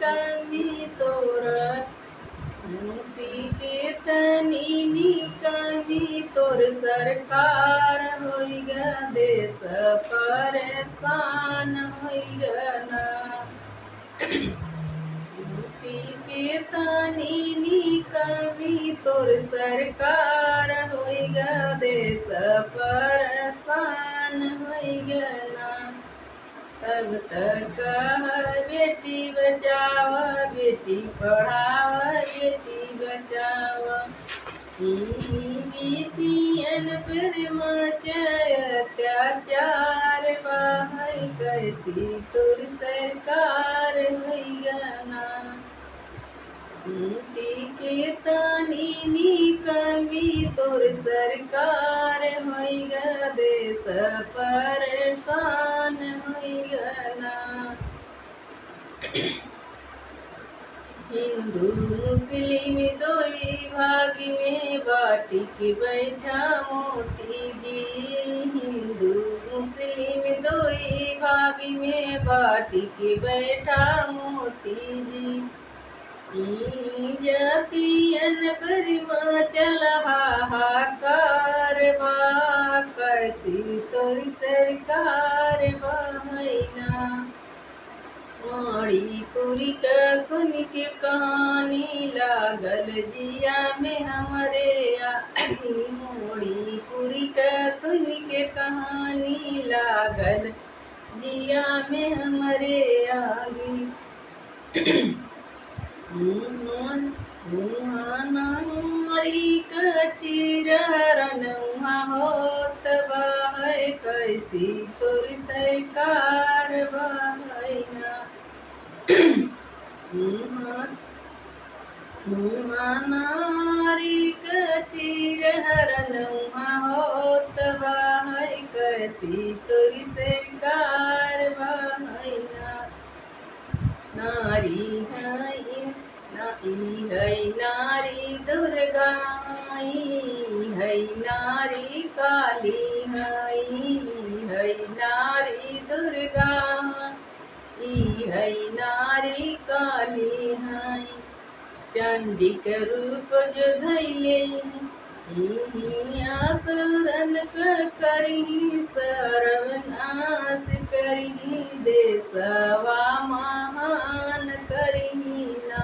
कमी तोरा मुक्ति के तनी कमी तोर सरकार होई ग देश परेशान होई ग ना मुक्ति के तनी कमी तोर सरकार होई ग देश परेशान होई ग ना तब तक बेटी बचाव बेटी पढ़ाव बेटी बचाव बेटियन पर मचाय अत्याचार बाहर कैसी तोर सरकार होई गना मुक्ति के तनी कमी तोर सरकार होई ग देश परेशान होई गना हिंदू मुस्लिम दोई भाग में बाटी के बैठा मोती जी हिंदू मुस्लिम दोई भाग में बाटी के बैठा मोती जी जातियन पर चल हाहाकार बा कैसी तोर सरकार बहना मणिपुरी का सुन के कहानी लागल जिया में हमरे मणिपुरी का सुन के कहानी लागल जिया में हमरे आगी नारी का चिरहरन होत बाहै कैसी तोर सरकार बहना नारी का चिरहरन होत बाहै कैसी तोर सरकार बहना नारी है नारी दुर्गा है नारी काली है नारी दुर्गा है नारी काली है चंडी के रूप जो धैले असुरन करी सर्वनाश करी देशवा महान करी ना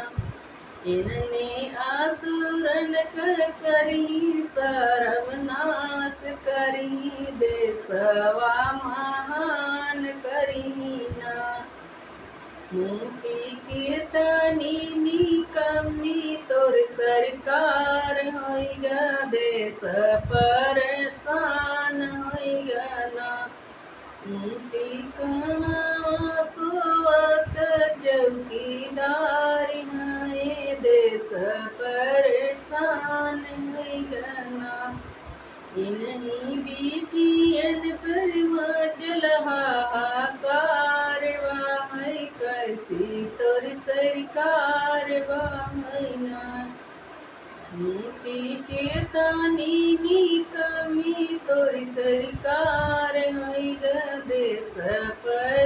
इनने असुरन करी सर्वनाश करी देशवा महान करी ना मुक्ति के तनी कमी तोर सरकार होई ग देश परेशान होई ग ना मुक्ति का सोवत चौकीदार है देश परेशान होई ग ना इन्हीं बेटियन पर मचल हाहाकार बाहै कैसी तोर सरकार बहना मुक्ति के तनी कमी तोर सरकार होई ग देश पर